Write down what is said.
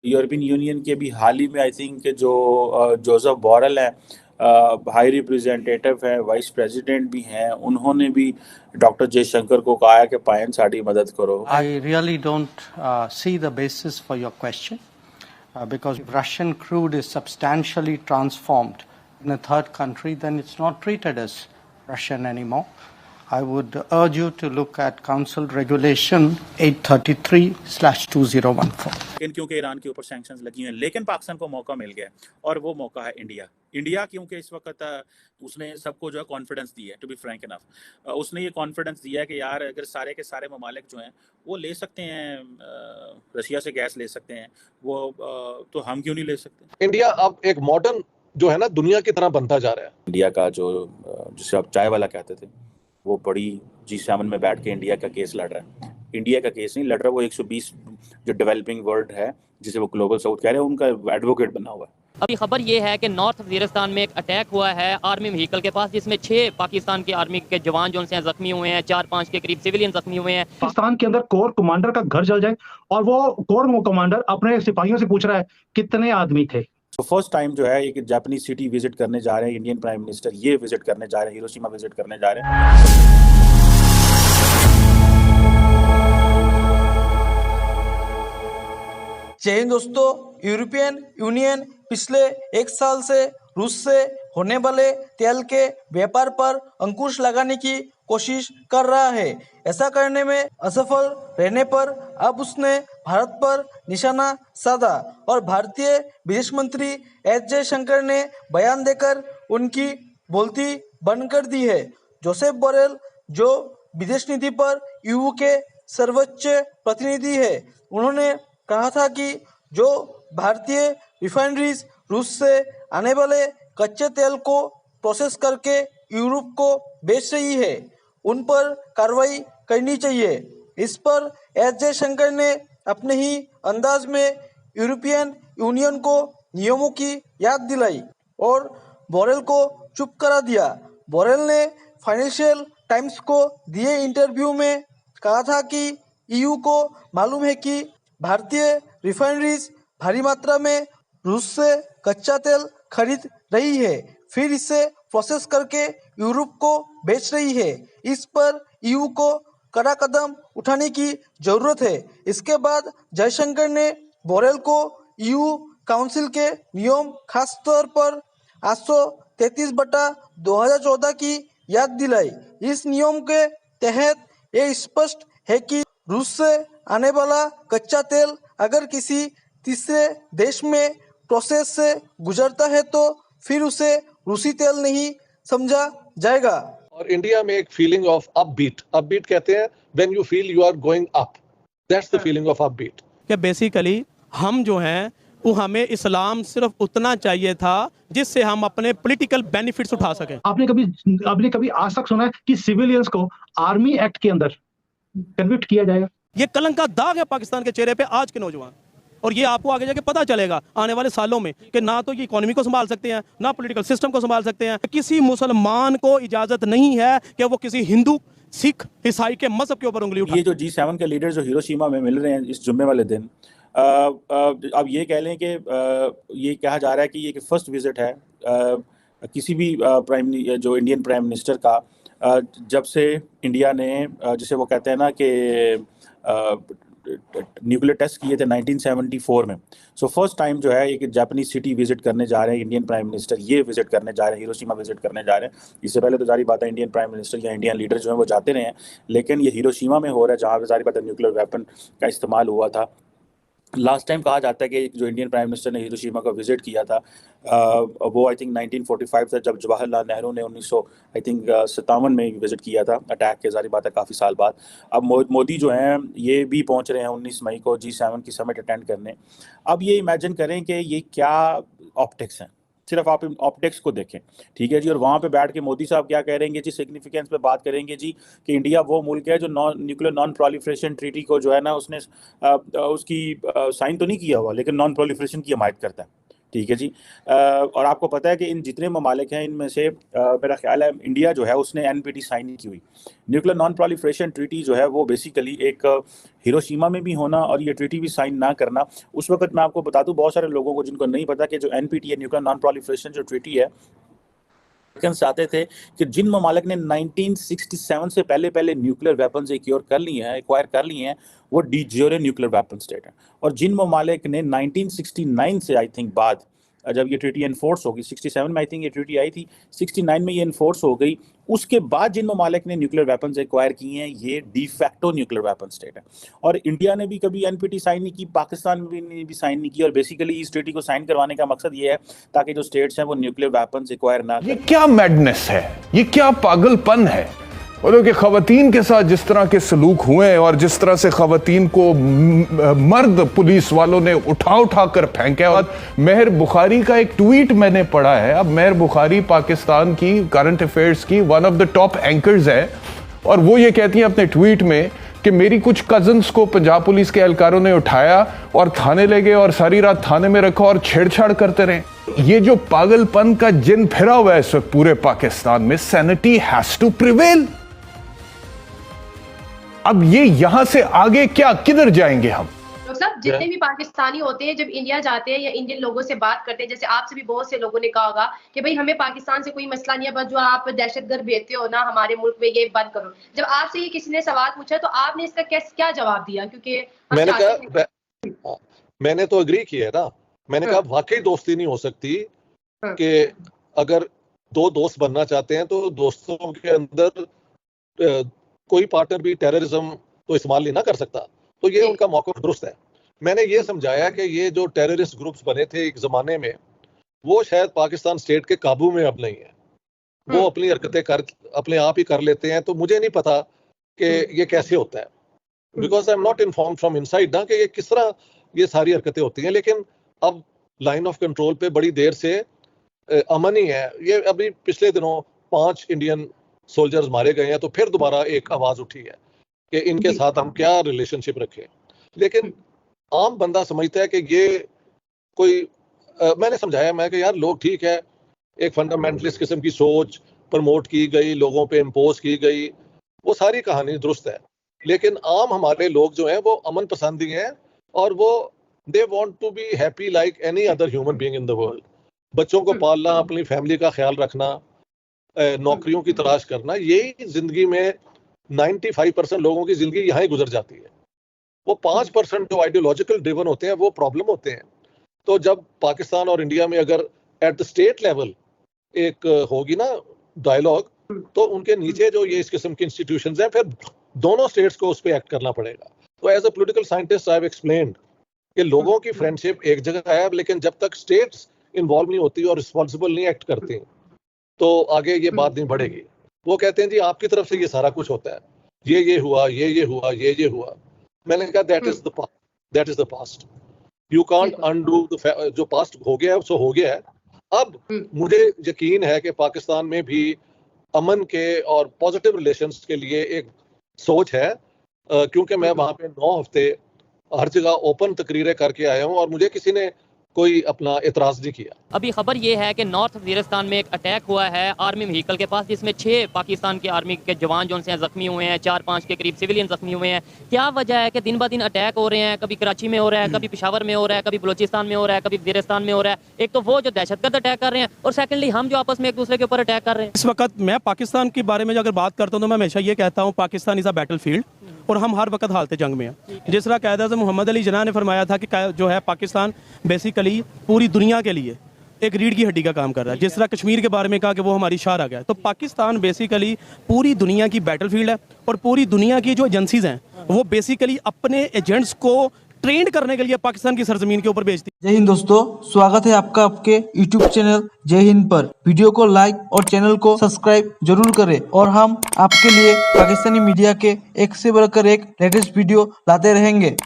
European union के भी हाल ही में आई थिंक जो जोसेफ बोरेल हैं, हाई रिप्रेजेंटेटिव हैं, वाइस प्रेसिडेंट भी हैं, उन्होंने भी डॉक्टर जयशंकर को कहा है कि पायन साड़ी मदद करो। I really don't see the basis for your question because if Russian crude is substantially transformed in a third country, then it's not treated as Russian anymore. I would urge you to look at Council Regulation 833/2014. लेकिन क्योंकि Iran के ऊपर sanctions लगी हैं, लेकिन पाकिस्तान को मौका मिल गया और वो मौका है इंडिया। इंडिया क्योंकि इस वक्त उसने सबको जो है कॉन्फिडेंस दी है, टू बी फ्रैंक इनफ, उसने ये कॉन्फिडेंस दिया है कि यार अगर सारे के सारे ममालिक जो हैं वो ले सकते हैं, रशिया से गैस ले सकते हैं, वो तो हम क्यों नहीं ले सकते। इंडिया अब एक मॉडर्न जो है ना दुनिया की तरह बनता जा रहा है। इंडिया का जो जिसे आप चाय वाला कहते थे, वो बड़ी G7 में बैठ के इंडिया का केस लड़ रहा है। इंडिया का केस नहीं लड़ रहा, वो 120 जो डेवलपिंग वर्ल्ड है जिसे वो ग्लोबल साउथ कह रहे हैं, उनका एडवोकेट बना हुआ है। अभी खबर ये है कि नॉर्थ वजीरिस्तान में एक अटैक हुआ है आर्मी व्हीकल के पास, जिसमें 6 पाकिस्तान के आर्मी के जवान जो हैं जख्मी हुए हैं, 4-5 के करीब सिविलियन जख्मी हुए हैं। पाकिस्तान के अंदर कोर कमांडर का घर जल जाए और वो कोर कमांडर अपने सिपाहियों से पूछ रहा है कितने आदमी थे। तो फर्स्ट टाइम जो है एक जापानीज सिटी विजिट करने जा रहे हैं इंडियन प्राइम मिनिस्टर, ये विजिट करने जा रहे हैं, हिरोशिमा विजिट करने जा रहे हैं। जय हिंद दोस्तों, यूरोपियन यूनियन पिछले 1 साल से रूस से होने वाले तेल के व्यापार पर अंकुश लगाने की कोशिश कर रहा है। ऐसा करने में असफल रहने पर अब उसने भारत पर निशाना साधा और भारतीय विदेश मंत्री एस जयशंकर ने बयान देकर उनकी बोलती बंद कर दी है। जोसेफ बोरेल जो विदेश नीति पर ईयू के सर्वोच्च प्रतिनिधि है, उन्होंने कहा था कि जो भारतीय रिफाइनरीज रूस से आने वाले कच्चे तेल को प्रोसेस करके यूरोप को बेच रही है, उन पर कार्रवाई करनी चाहिए। इस पर एस जयशंकर ने अपने ही अंदाज में यूरोपियन यूनियन को नियमों की याद दिलाई और बोरेल को चुप करा दिया। बोरेल ने फाइनेंशियल टाइम्स को दिए इंटरव्यू में कहा था कि ईयू को मालूम है कि भारतीय रिफाइनरीज भारी मात्रा में रूस से कच्चा तेल खरीद रही है, फिर इसे प्रोसेस करके यूरोप को बेच रही है। इस पर ईयू को कड़ा कदम उठाने की जरूरत है। इसके बाद जयशंकर ने बोरेल को ईयू काउंसिल के नियम, खास तौर पर 833/2014 की याद दिलाई। इस नियम के तहत ये स्पष्ट है कि रूस से आने वाला कच्चा तेल अगर किसी तीसरे देश में प्रोसेस से गुजरता है तो फिर उसे रूसी तेल नहीं समझा जाएगा। और इंडिया में एक फीलिंग ऑफ अपबीट कहते हैं when you feel you are going up, that's the feeling of upbeat. कि बेसिकली हम जो हैं वो हमें इस्लाम सिर्फ उतना चाहिए था जिससे हम अपने पॉलिटिकल बेनिफिट्स उठा सकें। आपने कभी आज तक सुना है कि सिविलियंस को आर्मी एक्ट के अंदर कन्विक्ट किया जाएगा? ये कलंक का दाग है पाकिस्तान के चेहरे पे आज के नौजवान, और ये आपको आगे जाके पता चलेगा आने वाले सालों में कि ना तो ये इकोनॉमी को संभाल सकते हैं, ना पॉलिटिकल सिस्टम को संभाल सकते हैं। किसी मुसलमान को इजाजत नहीं है कि वो किसी हिंदू, सिख, ईसाई के मजहब के ऊपर उंगली उठाए। ये जो G7 के लीडर जो हिरोशिमा में मिल रहे हैं इस जुम्मे वाले दिन, अब ये कह लें कि ये कहा जा रहा है कि ये फर्स्ट विजिट है किसी भी जो इंडियन प्राइम मिनिस्टर का जब से इंडिया ने जिसे वो कहते हैं ना कि न्यूक्लियर टेस्ट किए थे 1974 में। सो फर्स्ट टाइम जो है एक जापानीज सिटी विजिट करने जा रहे हैं इंडियन प्राइम मिनिस्टर, ये विजिट करने जा रहे हैं, हिरोशिमा विजिट करने जा रहे हैं। इससे पहले तो जारी बात है इंडियन प्राइम मिनिस्टर या इंडियन लीडर जो है वो जाते रहे हैं, लेकिन ये हिरोशिमा में हो रहा है जहाँ पे जारी बात है न्यूक्लियर वेपन का इस्तेमाल हुआ था। लास्ट टाइम कहा जाता है कि जो इंडियन प्राइम मिनिस्टर ने हिरोशिमा का विजिट किया था वो आई थिंक 1945 था, जब जवाहरलाल नेहरू ने 1957 में विजिट किया था अटैक के, जारी बात है काफ़ी साल बाद। अब मोदी जो हैं ये भी पहुंच रहे हैं 19 मई को G7 की समिट अटेंड करने। अब ये इमेजिन करें कि ये क्या ऑप्टिक्स हैं, सिर्फ आप ऑप्टिक्स को देखें, ठीक है जी। और वहाँ पे बैठ के मोदी साहब क्या करेंगे जी, सिग्निफिकेंस पे बात करेंगे जी कि इंडिया वो मुल्क है जो न्यूक्लियर नॉन प्रोलिफरेशन ट्रीटी को जो है ना उसने उसकी साइन तो नहीं किया हुआ, लेकिन नॉन प्रोलिफरेशन की हमायत करता है। ठीक है जी। और आपको पता है कि इन जितने ममालिक हैं इनमें से मेरा ख्याल है इंडिया जो है उसने एनपीटी साइन नहीं की हुई। न्यूक्लियर नॉन प्रोलिफरेशन ट्रीटी जो है वो बेसिकली एक हिरोशिमा में भी होना और ये ट्रीटी भी साइन ना करना, उस वक्त मैं आपको बता दूं बहुत सारे लोगों को जिनको नहीं पता कि जो एनपीटी है, न्यूक्लियर नॉन प्रोलिफरेशन जो ट्रीटी है, चाहते थे कि जिन ममालिक ने 1967 से पहले पहले न्यूक्लियर वेपन्स एक्वायर कर लिए हैं वो डी ज्योरे न्यूक्लियर वेपन स्टेट है, और जिन ममालिक ने 1969 से आई थिंक बाद जब ये ट्रीटी एनफोर्स होगी, 67 में आई थिंक ये ट्रीटी आई थी, 69 में ये एनफोर्स हो गई, उसके बाद जिन ममालिक ने न्यूक्लियर वेपन्स एक्वायर किए हैं ये de facto nuclear weapon state है। और इंडिया ने भी कभी एनपीटी साइन नहीं की, पाकिस्तान में भी साइन नहीं की, और बेसिकली इस ट्रीटी को साइन करवाने का मकसद ये है ताकि जो स्टेट्स हैं वो न्यूक्लियर वेपन्स एक्वायर ना ये क्या मैडनेस है, ये क्या पागलपन है। बोलो कि खवातीन के साथ जिस तरह के सलूक हुए और जिस तरह से खवातीन को मर्द पुलिस वालों ने उठा कर फेंका। और मेहर बुखारी का एक ट्वीट मैंने पढ़ा है। अब मेहर बुखारी पाकिस्तान की करंट अफेयर्स की one of the top anchors है, और वो ये कहती हैं अपने ट्वीट में कि मेरी कुछ कजन्स को पंजाब पुलिस के एहलकारों ने उठाया और थाने ले गए और सारी रात थाने में रखा और छेड़छाड़ करते रहे। ये जो पागलपन का जिन फिरा हुआ है इस वक्त पूरे पाकिस्तान में, सैनिटी हैज टू प्रिवेल। अब ये यहां से आगे क्या, किधर जाएंगे हम? सब जितने भी पाकिस्तानी होते हैं जब इंडिया जाते हैं या इंडियन लोगों से बात करते हैं, जैसे आपसे भी बहुत से लोगों ने कहा होगा कि भाई हमें पाकिस्तान से कोई मसला नहीं है, बस जो आप दहशतगर्द भेजते हो ना हमारे मुल्क में ये बंद करो। जब आपसे ये किसी ने सवाल पूछा तो आपने इसका क्या जवाब दिया? क्योंकि मैंने तो अग्री किया है ना, मैंने कहा वाकई दोस्ती नहीं हो सकती कि अगर दो दोस्त बनना चाहते हैं तो दोस्तों के अंदर कोई पार्टनर भी टेररिज्म तो इस्तेमाल नहीं ना कर सकता। तो ये उनका मौक़िफ़ दुरुस्त है। मैंने ये समझाया कि ये जो टेररिस्ट ग्रुप्स बने थे एक ज़माने में, वो शायद पाकिस्तान स्टेट के काबू में अब नहीं है, वो अपनी हरकतें अपने आप ही कर लेते हैं। तो मुझे नहीं पता कि ये कैसे होता है, because I am not informed from inside ना कि ये किस तरह ये सारी हरकतें होती हैं। लेकिन अब लाइन ऑफ कंट्रोल पे बड़ी देर से अमन ही है। ये अभी पिछले दिनों 5 इंडियन सोल्जर्स मारे गए हैं, तो फिर दोबारा एक आवाज़ उठी है कि इनके साथ हम क्या रिलेशनशिप रखें। लेकिन आम बंदा समझता है कि ये कोई मैंने समझाया मैं कि यार लोग ठीक है, एक फंडामेंटलिस्ट किस्म की सोच प्रमोट की गई, लोगों पे इम्पोज की गई, वो सारी कहानी दुरुस्त है। लेकिन आम हमारे लोग जो हैं वो अमन पसंदी हैं और वो they want to be happy like any other human being in the world. बच्चों को पालना, अपनी फैमिली का ख्याल रखना, नौकरियों की तलाश करना, यही जिंदगी में 95% लोगों की जिंदगी यहाँ ही गुजर जाती है। वो 5% जो आइडियोलॉजिकल ड्रिवन होते हैं वो प्रॉब्लम होते हैं। तो जब पाकिस्तान और इंडिया में अगर एट द स्टेट लेवल एक होगी ना डायलॉग, तो उनके नीचे जो ये इस किस्म की इंस्टीट्यूशंस हैं, फिर दोनों स्टेट्स को उस पर एक्ट करना पड़ेगा। तो as a political scientist I have explained कि लोगों की फ्रेंडशिप एक जगह है, लेकिन जब तक स्टेट्स इन्वॉल्व नहीं होती और रिस्पॉन्सिबल नहीं एक्ट करती तो आगे ये बात नहीं बढ़ेगी। वो कहते हैं जी आपकी तरफ से ये सारा कुछ होता है, ये हुआ, ये हुआ, ये हुआ। मैंने कहा that is the past, you can't undo the, जो पास्ट हो गया है सो हो गया है। अब मुझे यकीन है कि पाकिस्तान में भी अमन के और पॉजिटिव रिलेशंस के लिए एक सोच है, क्योंकि मैं वहाँ पे 9 हफ्ते हर जगह ओपन तकरीरें करके आया हूँ और मुझे किसी ने कोई अपना एतराज नहीं किया। अभी खबर ये है कि नॉर्थ वजीरिस्तान में एक अटैक हुआ है आर्मी व्हीकल के पास, जिसमें 6 पाकिस्तान की आर्मी के जवान जो हैं जख्मी हुए हैं, 4-5 के करीब सिविलियन जख्मी हुए हैं। क्या वजह है कि दिन ब दिन अटैक हो रहे हैं? कभी कराची में हो रहा है, कभी पेशावर में हो रहा है, कभी बलोचिस्तान में हो रहा है, कभी वजीरिस्तान में हो रहा है। एक तो वो जो दहशतगर्द अटैक कर रहे हैं, और सेकेंडली हम जो आपस में एक दूसरे के ऊपर अटैक कर रहे हैं। इस वक्त मैं पाकिस्तान के बारे में अगर बात करता हूँ तो मैं हमेशा ये कहता हूँ Pakistan is a battle field, और हम हर वक्त हालत जंग में हैं। जिस तरह कायद-ए-आज़म मोहम्मद अली जिन्ना ने फरमाया था कि जो है पाकिस्तान बेसिकली पूरी दुनिया के लिए एक रीढ़ की हड्डी का काम कर रहा है, जिस तरह कश्मीर के बारे में कहा कि वो हमारी शार आ गया है, तो पाकिस्तान बेसिकली पूरी दुनिया की बैटल फील्ड है, और पूरी दुनिया की जो एजेंसीज हैं वो बेसिकली अपने एजेंट्स को ट्रेंड करने के लिए पाकिस्तान की सरजमीन के ऊपर भेजती है। जय हिंद दोस्तों, स्वागत है आपका आपके यूट्यूब चैनल जय हिंद पर। वीडियो को लाइक और चैनल को सब्सक्राइब जरूर करें, और हम आपके लिए पाकिस्तानी मीडिया के एक से बढ़कर एक लेटेस्ट वीडियो लाते रहेंगे।